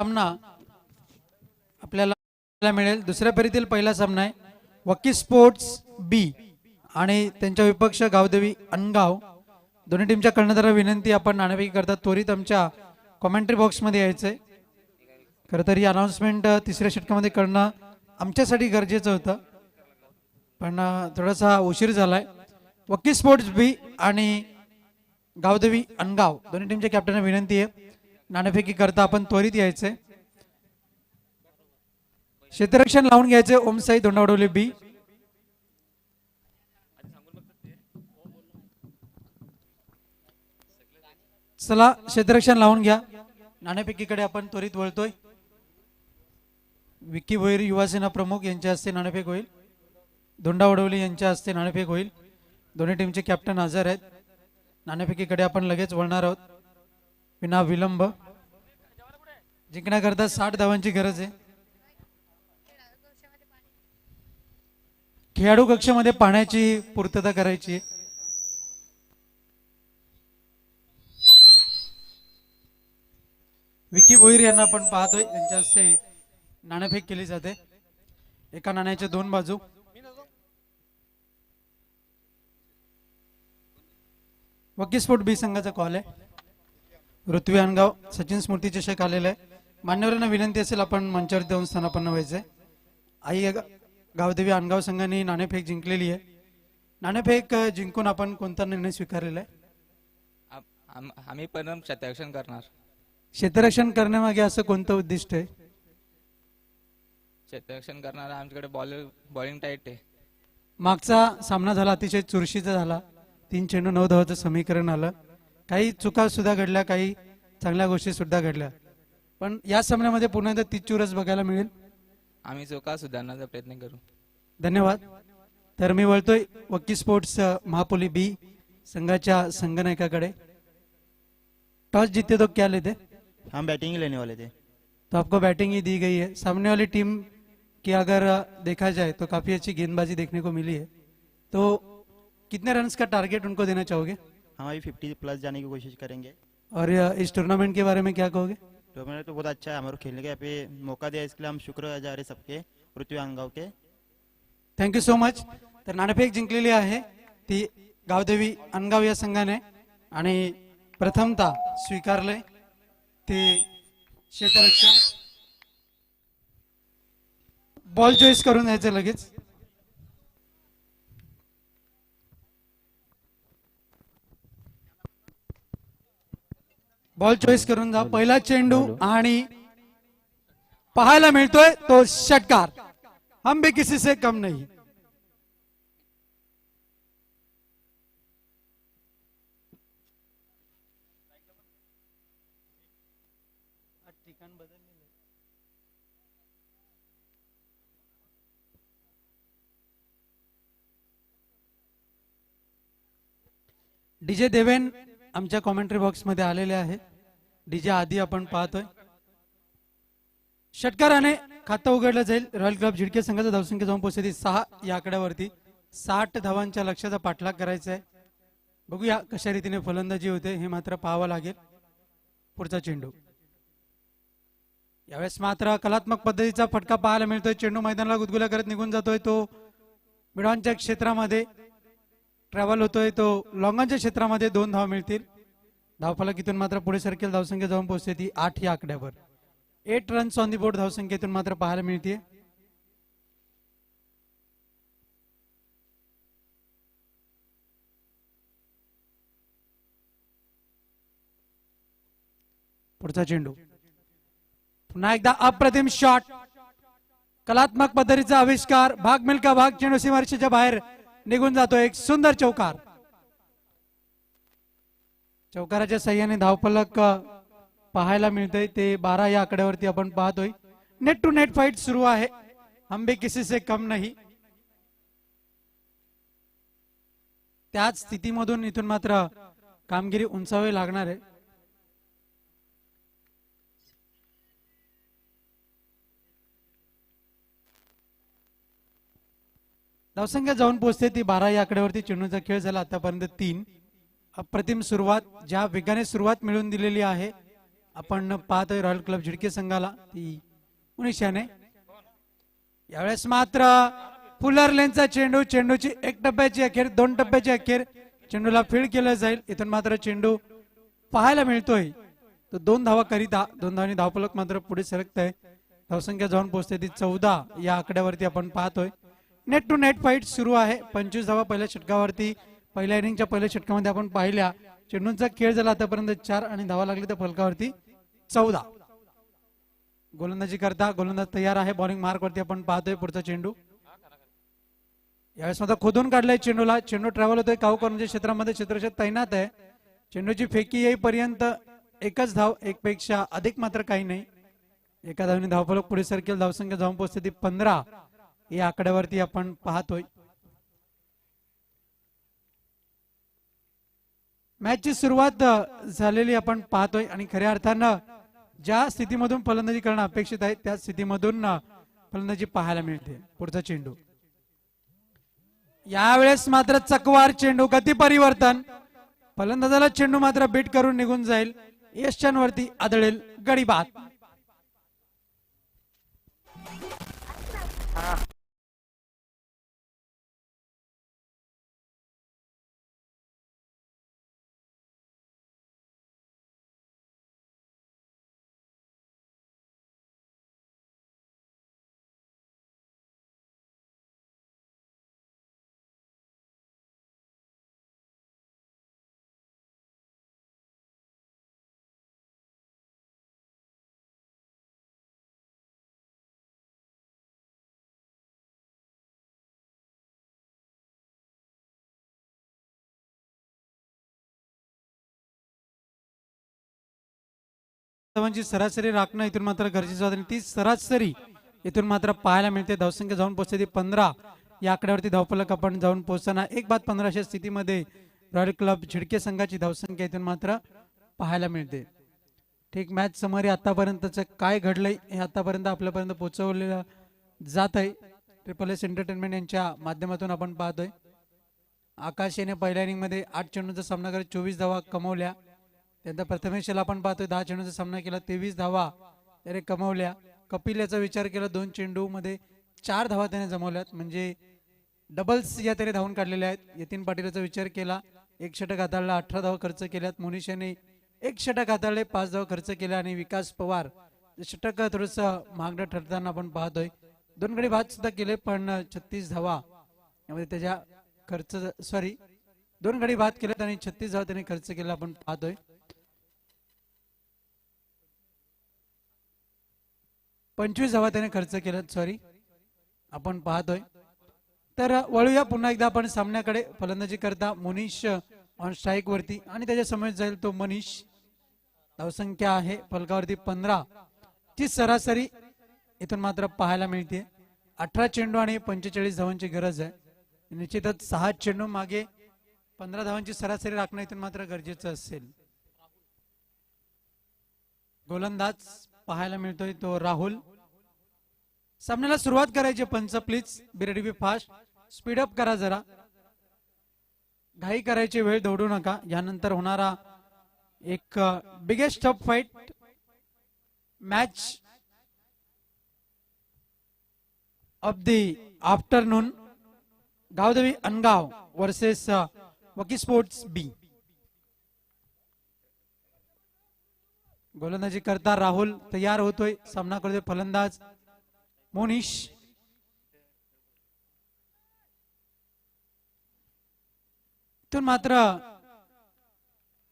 सामना आपल्याला मिळेल। दुसऱ्या फेरीतील पहिला सामना आहे वकी स्पोर्ट्स बी आणि त्यांच्या विपक्ष गावदेवी अनगाव। दोन्ही टीमच्या कर्णधाराला विनंती, आपण नाणेफेकी करता त्वरित आमच्या कॉमेंट्री बॉक्समध्ये यायचंय। खरं तर ही अनाउन्समेंट तिसऱ्या षटकामध्ये करणं आमच्यासाठी गरजेचं होतं, पण थोडासा उशीर झालाय। वकी स्पोर्ट्स बी आणि गावदेवी अनगाव दोन्ही टीमच्या कॅप्टनला विनंती आहे, नाणेफेकी करता आपण त्वरित यायचंय। क्षेत्ररक्षण लावून घ्यायचे ओमसाई दोंडावडोली बी। चला क्षेत्ररक्षण लावून घ्या, नाणेफेकीकडे आपण त्वरित वळतोय। विकी भोईर युवासेना प्रमुख यांच्या हस्ते नाणेफेक होईल, दोंडावडोली यांच्या हस्ते नाणेफेक होईल। दोन्ही टीमचे कॅप्टन हजर आहेत, नाणेफेकीकडे आपण लगेच वळणार आहोत विना विलंब। जिंकण्याकरता 60 धावांची गरज आहे। खेळाडू कक्षामध्ये पाण्याची पूर्तता करायची। विकी भोईर यांना आपण पाहतोय, त्यांच्या हस्ते नाणेफेक केली जाते। एका नाण्याच्या दोन बाजू। वकी स्पोर्ट बी संघाचा कॉल आहे। ऋत्वी अनगाव सचिन स्मृती चषक आलेला आहे। मान्यवरांना विनंती असेल आपण मंचावर देऊन स्थानापन्न व्हायचंय। आई गावदेवी अनगाव संघाने नाणेफेक जिंकलेली आहे। नाणेफेक जिंकून आपण कोणता निर्णय स्वीकारलेला आहे? आम्ही पण क्षेत्ररक्षण करणार। क्षेत्ररक्षण करण्यामागे असं कोणतं उद्दिष्ट आहे? क्षेत्ररक्षण करणार आमच्याकडे बॉलिंग टाईट आहे। मागचा सामना झाला अतिशय चुरशीचा झाला, 3 चेंडू 9 धावाचं समीकरण आलं। काही चुका सुद्धा घडल्या, काही चांगल्या गोष्टी सुद्धा घडल्या, पण या सामन्यामध्ये पुन्हा एकदा तीच चुरस बघायला मिळेल। आम्ही चुका सुधारण्याचा प्रयत्न करू। धन्यवाद। तर मी वळतोय वकी स्पोर्ट्स महापोली बी संघाच्या संघनायकाकडे। टॉस जीते तो क्या लेते? हम बैटिंग ही लेने वाले थे। तो आपको बैटिंग ही दी गई है। सामने वाली टीम की अगर देखा जाए तो काफी अच्छी गेंदबाजी देखने को मिली है, तो कितने रन्स का टारगेट उनको देना चाहोगे? हम अभी 50 प्लस जाने की कोशिश करेंगे। और इस टूर्नामेंट के बारे में क्या कहोगे? टूर्नामेंट तो बहुत अच्छा है, हमारे खेलने का यहाँ पे मौका दिया, इसके लिए हम शुक्रगुजार है सबके, ऋत्वी अंगाव के। Thank you so much. तर नाणेफेक जिंकलेली आहे ती गावदेवी अनगाव या संघाने आणि प्रथमतः स्वीकारले ते क्षेत्ररक्षण। बॉल चॉईस करून यायचं लगेच। बॉल चॉईस करून जा। पहिला चेंडू आणि पाहायला मिळतोय तो षटकार। हम भी किसी से कम नहीं। डीजे देवेन आमच्या कॉमेंट्री बॉक्स मध्ये आलेले आहे। डीजे आधी आपण पाहतोय। षटकाराने खातं उघडलं जाईल। रॉयल क्लब झिडके संघाचा धावसंख्या जाऊन पोहोचली 6 या आकड्यावरती। 60 धावांच्या लक्ष्याचा पाठलाग करायचा आहे। बघूया कशा रीतीने फलंदाजी होते हे मात्र पाहावं लागेल। पुढचा चेंडू यावेळेस मात्र कलात्मक पद्धतीचा फटका पाहायला मिळतोय। चेंडू मैदानाला गुदगुल्या करत निघून जातोय, तो मिडॉनच्या क्षेत्रामध्ये ट्रॅव्हल होतोय, तो लॉंगॉनच्या क्षेत्रामध्ये 2 धावा मिळतील। धावफलकीतून मात्र पुढे सरकेल। धावसंख्या जाऊन पोहोचते ती 8 या आकड्यावर। 8 रन्स ऑन दी बोर्ड धावसंख्येतून मात्र पाहायला मिळते। पुढचा चेंडू पुन्हा एकदा अप्रतिम शॉट, कलात्मक पद्धतीचा आविष्कार, भाग मिल्का भाग, चेंडू सीमारेषेच्या बाहेर निघून जातो। एक सुंदर चौकार। चौकाराच्या साह्याने धावफलक पाहायला मिळतंय ते 12 या आकड्यावरती आपण पाहतोय। नेट टू नेट फाइट सुरू आहे। हम भी किसी से कम नहीं। त्याच स्थितीमधून इथून मात्र कामगिरी उंचावी लागणार आहे। धावसंख्या जाऊन पोहोचते ती 12 या आकड्यावरती। चेंडूचा खेळ झाला आतापर्यंत 3। अप्रतिम सुरुवात, ज्या वेगाने सुरुवात मिळवून दिलेली आहे आपण पाहतोय रॉयल क्लब झिडके संघाला ती 19 यावेळेस मात्र फुलर लेनचा चेंडू, चेंडूची एक टप्प्याची अखेर, 2 टप्प्याची अखेर, चेंडूला फील्ड केलं जाईल. इथून मात्र चेंडू पाहायला मिळतोय तो 2 धावा करिता, 2 धावांनी धावफलक मात्र पुढे सरकत आहे. धावसंख्या जाऊन पोहोचते ती 14 या आकड्यावरती आपण पाहतोय. नेट टू नेट फाईट सुरू आहे. 25 धावा पहिल्या षटकावरती, पहिल्या इनिंगच्या पहिल्या षटकामध्ये आपण पाहिल्या. चेंडूंचा खेळ झाला आतापर्यंत 4 आणि धावा लागली तर फलकावरती 14. गोलंदाजी करता गोलंदाज तयार आहे. बॉलिंग मार्क वरती आपण पाहतोय पुढचा चेंडू. यावेळेस मात्र खोदून काढलाय चेंडूला. चेंडू ट्रॅव्हल होतोय काऊ कॉर्नरच्या क्षेत्रामध्ये, क्षेत्ररक्षक तैनात आहे. चेंडूची फेकी येईपर्यंत एकच धाव, एक पेक्षा अधिक मात्र काही नाही. एका धावने धावफलक पुढे सरकेल. धावसंख्या जाऊन पोहोचते ती 15 या आकड्यावरती आपण पाहतोय. मॅचची सुरुवात झालेली आपण पाहतोय आणि खऱ्या अर्थानं ज्या स्थितीमधून फलंदाजी करणं अपेक्षित आहे त्या स्थितीमधून फलंदाजी पाहायला मिळते. पुढचा चेंडू यावेळेस मात्र चकवार चेंडू, गती परिवर्तन, फलंदाजाला चेंडू मात्र बीट करून निघून जाईल. यशांवरती आदळेल गडी बाद. धावांची सरासरी राखणं इथून मात्र गरजेचं होतं. ती सरासरी इथून मात्र पाहायला मिळते. धावसंख्या जाऊन पोहोचते ती 15 या आकड्यावरती धावफलक आपण जाऊन पोहोचताना 1-15 अशा स्थितीमध्ये रॉयल क्लब झिडके संघाची धावसंख्या इथून मात्र पाहायला मिळते. ठीक, मॅच समरी आतापर्यंतच काय घडलंय हे आतापर्यंत आपल्यापर्यंत पोहोचवलेलं जात आहे. ट्रिपल एस एंटरटेनमेंट यांच्या माध्यमातून आपण पाहतोय. आकाश याने पहिल्या इनिंग मध्ये 8 चेंडूंचा सामना करत 24 धावा कमवल्या. त्यानंतर प्रथमेश याला आपण पाहतोय 10 चेंडूंचा सामना केला, 23 धावा त्याने कमवल्या. कपिल याचा विचार केला 2 चेंडू मध्ये 4 धावा त्याने जमवल्यात, म्हणजे डबल्स या त्याने धावून काढलेल्या आहेत. यतीन पाटीलचा विचार केला, 1 षटक हाताळला, 18 धावा खर्च केल्यात. मोनिश याने 1 षटक हाताळले, 5 धावा खर्च केल्या. आणि विकास पवार षटक थोडस महागडं ठरताना आपण पाहतोय. 2 गडी बाद सुद्धा केले पण 36 धावा यामध्ये त्याच्या खर्च 2 गडी बाद केलेत आणि 36 धावा त्याने खर्च केला आपण पाहतोय. 25 धावा त्याने खर्च केल्यात आपण पाहतोय. तर वळूया पुन्हा एकदा आपण सामन्याकडे. फलंदाजी करता मोनिश ऑन स्ट्राईक वरती आणि त्याच्या समोर जाईल तो मनीष. धावसंख्या आहे फलकावरती 15 ची सरासरी इथून मात्र पाहायला मिळते. 18 चेंडू आणि 45 धावांची गरज आहे. निश्चितच 6 चेंडू मागे 15 धावांची सरासरी राखणं इथून मात्र गरजेचं असेल. गोलंदाज पाहायला मिळतोय तो राहुल. सामन्याला सुरुवात करायची. पंच please be ready, be fast, speed up करा जरा, घाई करायची वेळ दौडू नका. यानंतर होणारा एक biggest tough fight match of the afternoon, Gavdevi Angaon versus वकी स्पोर्ट्स बी. गोलंदाजी करता राहुल तयार होतोय. सामना करतोय फलंदाज मोनिश. इथून मात्र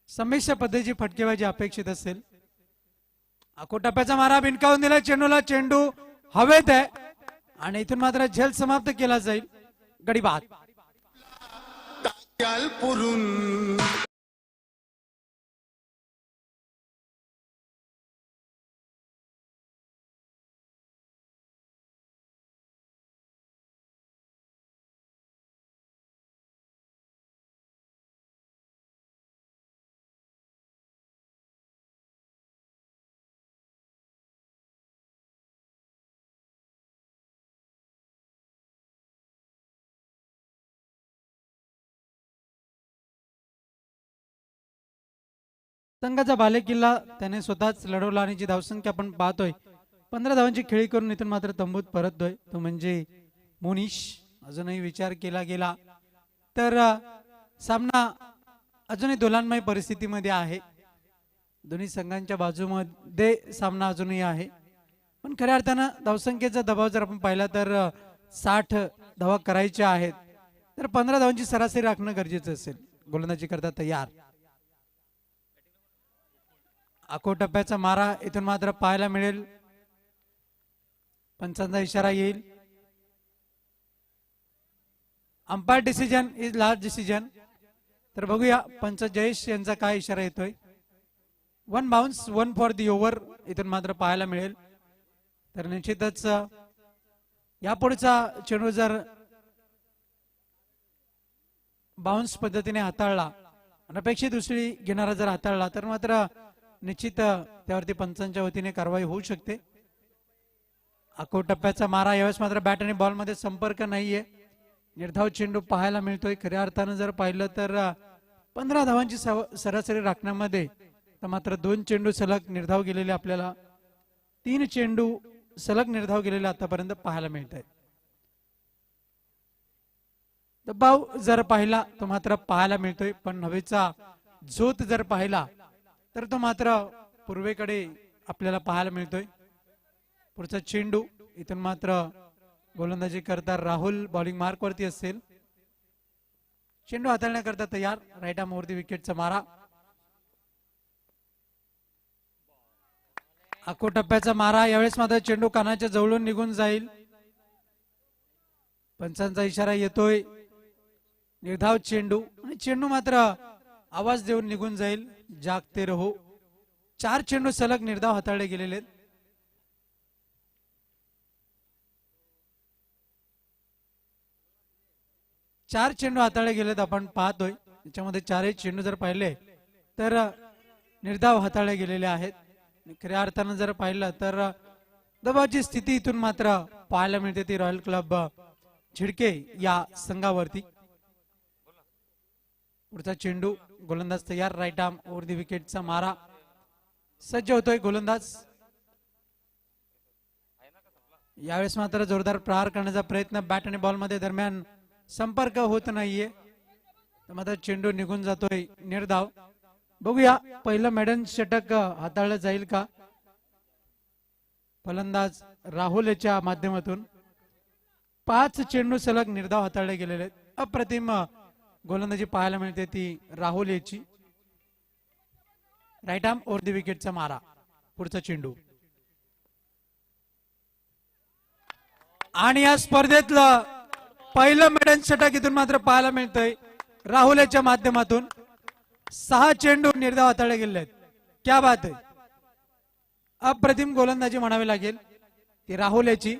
संमिश्र पद्धतीची फटकेबाजी अपेक्षित असेल. टप्प्याचा मारा बिनकावून दिला चेंडूला. चेंडू हवेत आहे आणि इथून मात्र झेल समाप्त केला जाईल. गडी बाद. संघाचा बालेकिल्ला त्याने स्वतःच लढवला आणि जी धावसंख्या आपण पाहतोय 15 धावांची खेळी करून इथून मात्र तंबूत परततोय तो म्हणजे मोनिश. अजूनही विचार केला गेला तर सामना अजूनही दोलांमय परिस्थितीमध्ये आहे. दोन्ही संघांच्या बाजूमध्ये सामना अजूनही आहे, पण खऱ्या अर्थानं धावसंख्येचा दबाव जर आपण पाहिला तर 60 धावा करायच्या आहेत तर 15 धावांची सरासरी राखणं गरजेचं असेल. गोलंदाजी करता तयार. आखो टप्प्याचा मारा इथून मात्र पाहायला मिळेल. पंचांचा इशारा येईल. Umpire decision is last decision. तर बघूया पंच जयेश यांचा काय इशारा येतोय. 1 बाउन्स 1 फॉर दी ओव्हर इथून मात्र पाहायला मिळेल. तर निश्चितच यापुढचा चेंडू जर बाउन्स पद्धतीने हाताळला, अनपेक्षित उसळी घेणारा जर हाताळला तर मात्र निश्चित त्यावरती पंचांच्या वतीने कारवाई होऊ शकते. आखो टप्प्याचा मारा यावेळेस मात्र बॅट आणि बॉल मध्ये संपर्क नाहीये. निर्धाव चेंडू पाहायला मिळतोय. खऱ्या अर्थानं जर पाहिलं तर 15 धावांची सरासरी राखण्यामध्ये तर मात्र 2 चेंडू सलग निर्धाव गेलेले आपल्याला 3 चेंडू सलग निर्धाव गेलेले आतापर्यंत पाहायला मिळत आहेत. दबाव जर पाहिला तो मात्र पाहायला मिळतोय, पण हवेचा झोत जर पाहिला तर तो मात्र पूर्वेकडे आपल्याला पाहायला मिळतोय. पुढचा चेंडू इथून मात्र गोलंदाजी करता राहुल बॉलिंग मार्क वरती असेल. चेंडू हाताळण्याकरता तयार. राईट आर्म वरती विकेटचा मारा. आखो टप्प्याचा मारा यावेळेस मात्र चेंडू कानाच्या जवळून निघून जाईल. पंचांचा इशारा येतोय. निर्धाव चेंडू आणि चेंडू मात्र आवाज देऊन निघून जाईल. जागते रहो. 4 चेंडू सलग निर्धाव हाताळले गेलेले आहेत. चार चेंडू हाताळले गेलेत आपण पाहतोय. त्याच्यामध्ये 4ही चेंडू जर पाहिले तर निर्धाव हाताळले गेलेले आहेत. खऱ्या अर्थानं जर पाहिलं तर दबावाची स्थिती इथून मात्र पाहायला मिळते ती रॉयल क्लब झिडके या संघावरती. पुढचा चेंडू गोलंदाज तयार. राईट आर्म ओव्हर दी विकेटचा मारा. सज्ज होतोय गोलंदाज. यावेळेस मात्र जोरदार प्रहार करण्याचा प्रयत्न. बॅट आणि बॉल मध्ये दरम्यान संपर्क होत नाहीये. मात्र चेंडू निघून जातोय. निर्धाव. बघूया पहिलं मेडन षटक हाताळलं जाईल का. फलंदाज राहुल याच्या माध्यमातून 5 चेंडू सलग निर्धाव हाताळले गेलेले आहेत. अप्रतिम गोलंदाजी पाहायला मिळते ती राहुल याची. राईट आर्म ओव्हर दी विकेटचा मारा. पुढचा चेंडू आणि या स्पर्धेतलं पहिलं मेडन षटक इथून मात्र पाहायला मिळतंय राहुल याच्या माध्यमातून. 6 चेंडू निर्धाव हाताळले गेले आहेत. क्या बात आहे. अप्रतिम गोलंदाजी म्हणावी लागेल ती राहुल याची.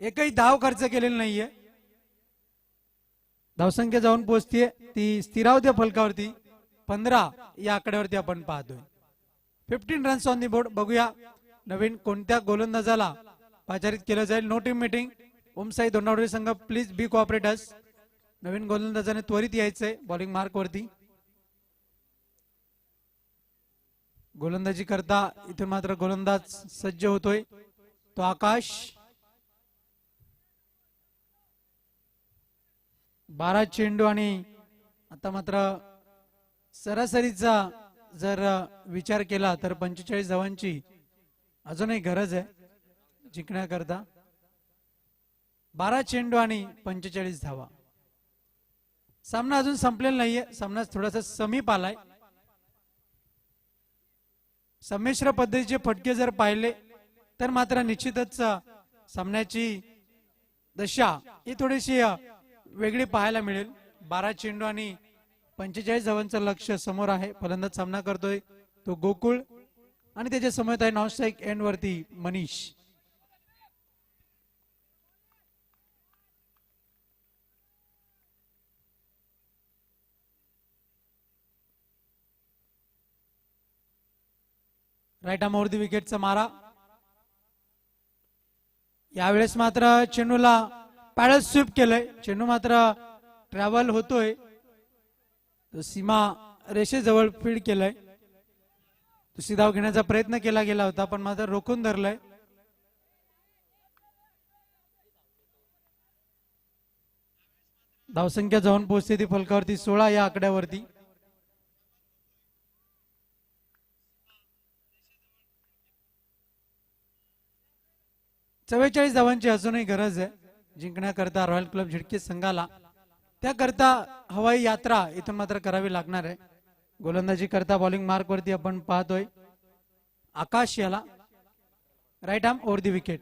एकही धाव खर्च केलेली नाहीये. धावसंख्या जाऊन पोहोचतीये ती स्थिरावत्या फलकावरती 15 या आकड्यावरती आपण पाहतोय. 15 रन्स ऑन दी बोर्ड. बघूया नवीन कोणत्या गोलंदाजाला पाचारित केलं जाईल. No team meeting. Omsai Dondavade संघ प्लीज बी कोऑपरेटर्स. नवीन गोलंदाजाने त्वरित यायचंय बॉलिंग मार्क वरती. गोलंदाजी करता इथून मात्र गोलंदाज सज्ज होतोय तो आकाश. 12 चेंडू आणि आता मात्र सरासरीचा जर विचार केला तर 45 धावांची अजूनही गरज आहे जिंकण्याकरता. 12 चेंडू आणि 45 धावा. सामना अजून संपलेला नाहीये. सामना थोडासा समीप आलाय. संमिश्र पद्धतीचे फटके जर पाहिले तर मात्र निश्चितच सामन्याची दशा ही थोडीशी वेगळी पाहायला मिळेल. 12 चेंडू आणि 45 धावांचं लक्ष्य समोर आहे. फलंदाज सामना करतोय तो गोकुळ आणि त्याच्या समोर आहे नॉन स्ट्राईक एंड वरती Manish. Right arm over the विकेटचा मारा. यावेळेस मात्र चेंडूला पॅडल स्वीप केलंय. चेंडू मात्र ट्रॅव्हल होतोय. सीमा रेषेजवळ फीड केलंय. दुसरी धाव घेण्याचा प्रयत्न केला गेला होता पण मात्र रोखून धरलंय. धावसंख्या जाऊन पोहोचते ती फलकावरती 16 या आकड्यावरती. चव्वेचाळीस धावांची अजूनही गरज आहे जिंकण्याकरता रॉयल क्लब झिडकी संघाला. त्याकरता हवाई यात्रा इथून मात्र करावी लागणार आहे. गोलंदाजी करता बॉलिंग मार्क वरती आपण पाहतोय आकाश याला. Right arm over the wicket.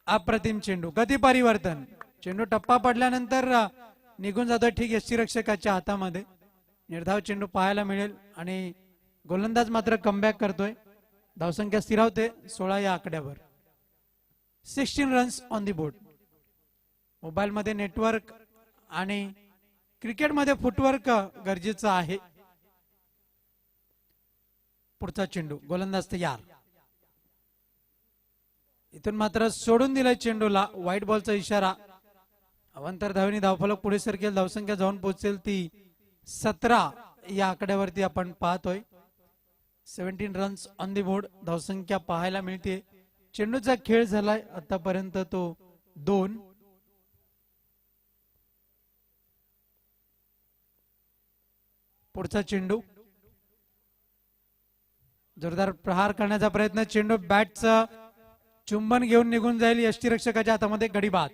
अप्रतिम चेंडू, गती परिवर्तन. चेंडू टप्पा पडल्यानंतर निघून जातोय ठीक यष्टीरक्षकाच्या हातामध्ये. निर्धाव चेंडू पाहायला मिळेल आणि गोलंदाज मात्र कमबॅक करतोय. धावसंख्या स्थिरावते 16 या आकड्यावर. 16 runs on the board. Mobile मध्ये नेटवर्क आणि क्रिकेटमध्ये फुटवर्क गरजेचं आहे. पुढचा चेंडू, गोलंदाज तयार. इथून मात्र सोडून दिलाय चेंडूला. व्हाईट बॉलचा इशारा. अवांतर धावेने धावफलक पुढे सरकेल. धावसंख्या जाऊन पोहोचेल ती 17 या आकड्यावरती आपण पाहतोय. 17 रन्स ऑन दी बोर्ड. धावसंख्या पाहायला मिळते. चेंडूचा खेळ झालाय आतापर्यंत तो 2. पुढचा चेंडू, जोरदार प्रहार करण्याचा प्रयत्न. चेंडू बॅटचं चुंबन घेऊन निघून जाईल यष्टीरक्षकाच्या हातामध्ये. गडी बाद.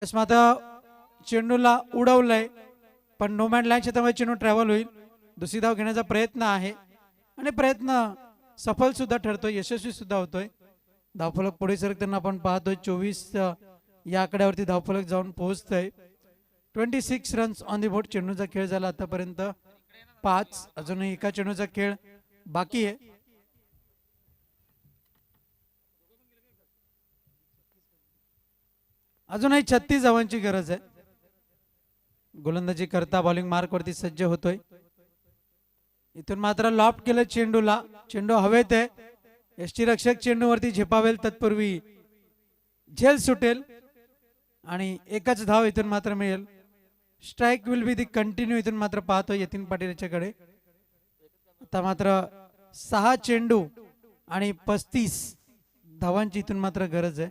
मात्र चेंडूला उडवलंय पण नोमॅन लँडच्या त्यामुळे चेंडू ट्रॅव्हल होईल. दुसरी धाव घेण्याचा प्रयत्न आहे आणि प्रयत्न सफल सुद्धा ठरतोय, यशस्वी सुद्धा होतोय. धावफलक पुढे सरकताना आपण पाहतोय 24 या आकड्यावरती धावफलक जाऊन पोहोचतोय. 26 रन्स ऑन दी बोर्ड. चेंडूचा खेळ झाला आतापर्यंत 5. अजूनही एका चेंडूचा खेळ बाकी आहे. अजूनही 36 धावांची गरज आहे. गोलंदाजी करता बॉलिंग मार्क वरती सज्ज होतोय. इथून मात्र लॉफ्ट केलं चेंडूला. चेंडू हवेत आहे. यष्टीरक्षक चेंडूवरती झेपावेल तत्पूर्वी झेल सुटेल आणि एकच धाव इथून मात्र मिळेल. Strike will be the continue. इथून मात्र पाहतोय यतीन पाटील याच्याकडे. आता मात्र 6 चेंडू आणि 35 धावांची इथून मात्र गरज आहे.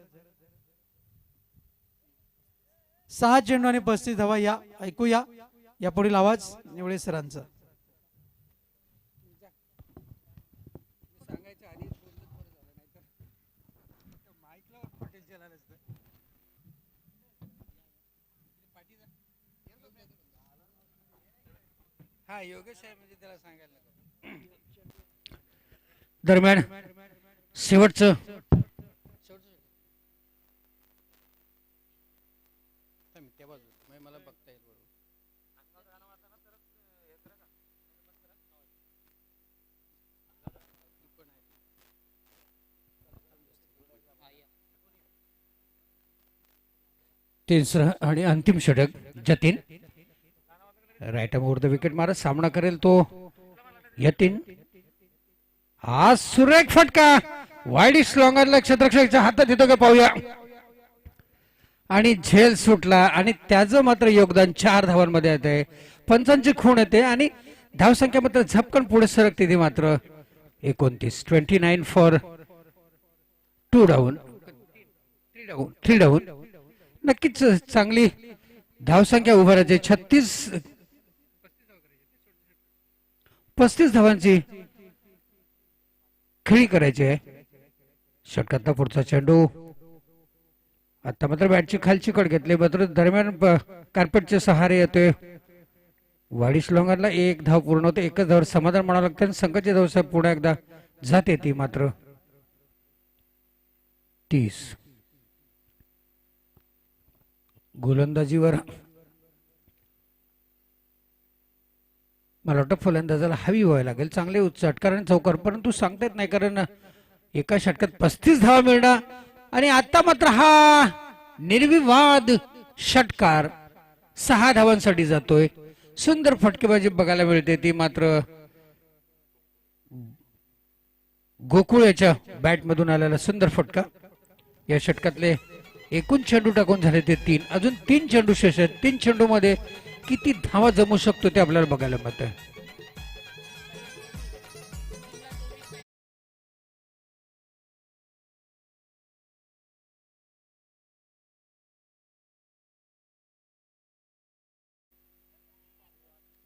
6 चेंडू आणि 35 धावा. या ऐकूया या पुढील आवाज निवळे सरांचा. दरम्यान शेवटचं तिसरं आणि अंतिम षटक Jatin right arm over the wicket मारत सामना करेल तो यतीन. हा सुरेख फटका वाईडिश लॉंगरला क्षेत्ररक्षकाच्या हातात येतो का पाहूया. आणि झेल सुटला आणि त्याचं मात्र योगदान 4 धावांमध्ये येते. पंचांची खूण येते आणि धावसंख्या मात्र झपकन पुढे सरकते ती मात्र 29. 29 फॉर 2 डाऊन 3 डाऊन. नक्कीच चांगली धावसंख्या उभारायची. 35 धावांची खेळी करायची आहे. षटकातला पुढचा चेंडू आता मात्र बॅटची खालची कड घेतली मात्र दरम्यान कार्पेटचे सहारे येतोय. वाडीस लोंगांना 1 धाव पूर्ण होते. एकच धाव समाधान म्हणावं लागतं आणि संघाची धाव पुन्हा एकदा जाते ती मात्र 30. गोलंदाजीवर मला वाटतं फलंदाजाला हवी व्हायला लागेल. चांगले षटकार आणि चौकार परंतु सांगता येत नाही कारण एका षटकात 35 धावा मिळणार आणि आता मात्र हा निर्विवाद षटकार 6 धावांसाठी जातोय. सुंदर फटकेबाजी बघायला मिळते ती मात्र गोकुळ याच्या बॅट मधून आलेला सुंदर फटका. या षटकातले एकूण चेंडू टाकून झाले ते 3. अजून 3 चेंडू शेष आहेत. 3 चेंडू मध्ये किती धावा जमू शकतो ते आपल्याला बघायला मिळतंय.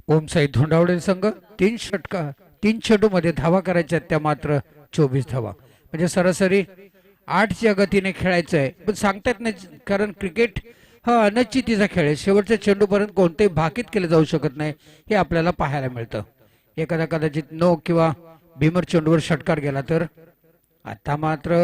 ओम साई धोंडावडे संघ 3 चेंडू मध्ये धावा करायच्या त्या मात्र 24 धावा म्हणजे सरासरी 8च्या गतीने खेळायचं आहे. पण सांगता येत नाही कारण क्रिकेट हा अनिश्चितीचा खेळ आहे. शेवटच्या चेंडूपर्यंत कोणतेही भाकीत केले जाऊ शकत नाही हे आपल्याला पाहायला मिळतं. एखादा कदाचित नो किंवा भीमर चेंडूवर षटकार गेला तर आता मात्र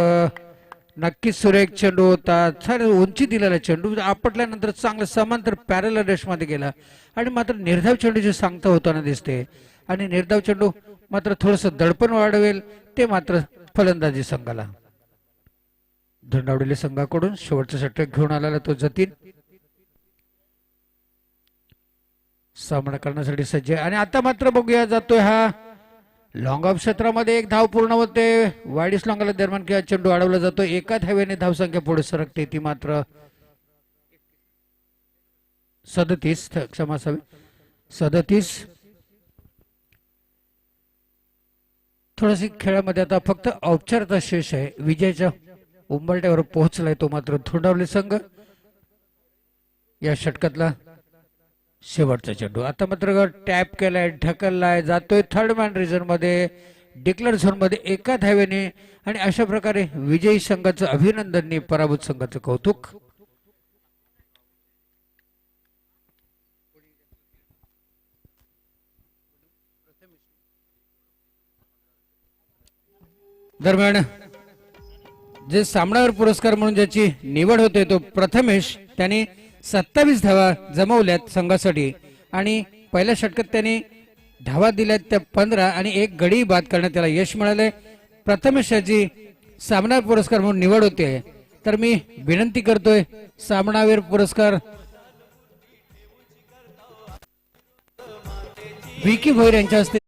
नक्कीच सुरेख चेंडू होता. सर उंची दिलेला चेंडू आपटल्यानंतर चांगला समांतर पॅरलल रेस मध्ये गेला आणि मात्र निर्धाव चेंडूची सांगता होताना दिसते आणि निर्धाव चेंडू मात्र थोडस दडपण वाढवेल ते मात्र फलंदाजी संघाला. धंडावलेल्या संघाकडून शेवटचा षटक घेऊन आलेला तो जतीन सामना करण्यासाठी सज्ज आहे आणि आता मात्र बघूया जातोय हा लॉंग ऑफ क्षेत्रामध्ये 1 धाव पूर्ण होते. वाईडिस लॉंगाला दरम्यान किंवा चेंडू अडवला जातो. एका धावेने धावसंख्या पुढे सरकते ती मात्र 37 क्षमा असावी 37. थोडीशी खेळामध्ये आता फक्त औपचारिकता शेष आहे. विजयाच्या उंबरट्यावर पोहोचलाय तो मात्र धोंडावले संघ. या षटकातला शेवटचा चेंडू आता मात्र टॅप केलाय ढकललाय जातोय थर्ड मॅन रिझन मध्ये डिक्लेअर झोन मध्ये एका धावेने आणि अशा प्रकारे विजयी संघाचं अभिनंदन पराभूत संघाचं कौतुक. दरम्यान जे सामनावीर पुरस्कार म्हणून ज्याची निवड होते तो प्रथमेश. त्याने 27 धावा जमवल्यात संघासाठी आणि पहिल्या षटकात त्यांनी धावा दिल्यात त्या 15 आणि 1 गडी बाद करण्यात त्याला यश मिळाले. प्रथमेश याची सामनावीर पुरस्कार म्हणून निवड होते तर मी विनंती करतोय सामनावीर पुरस्कार विकी भोईर यांच्या हस्ते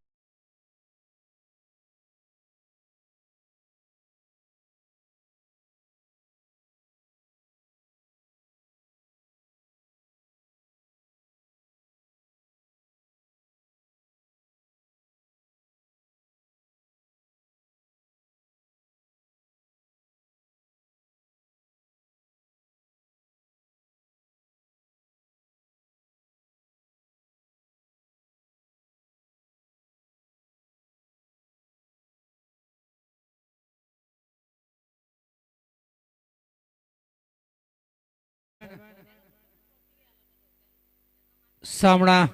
सामना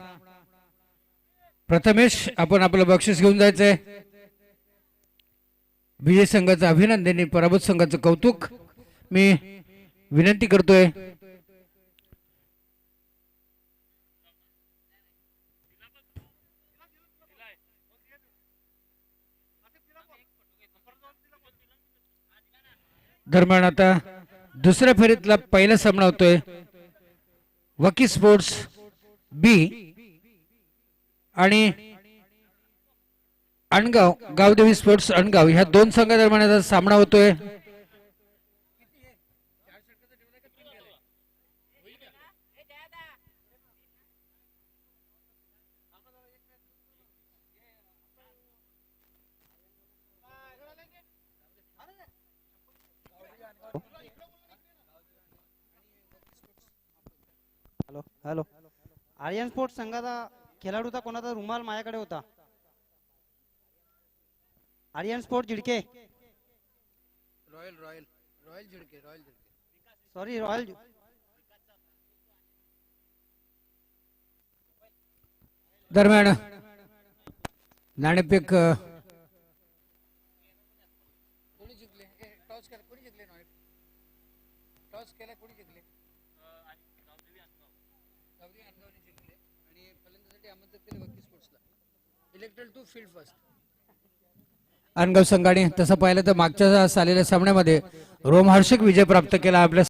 प्रथमेश आपण आपलं बक्षीस घेऊन जायचंय. विजय संघाचं अभिनंदन पराभूत संघाचं कौतुक. मी विनंती करतोय दरम्यान आता दुसऱ्या फेरीतला पहिला सामना होतोय वकी स्पोर्ट्स बी आणि अणगाव गावदेवी स्पोर्ट्स अणगाव ह्या दोन संघादरम्यान आता सामना होतोय. हॅलो हॅलो आर्यन स्पोर्ट्स संघाचा खेळाडूचा कोणाचा रुमाल माझ्याकडे होता. आर्यन स्पोर्ट झिडके सॉरी रॉयल दरम्यान नाणेफेक अणगाव संघाने तसं पाहिलं तर मागच्या झालेल्या सामन्यामध्ये रोमहर्षक विजय प्राप्त केला आपल्या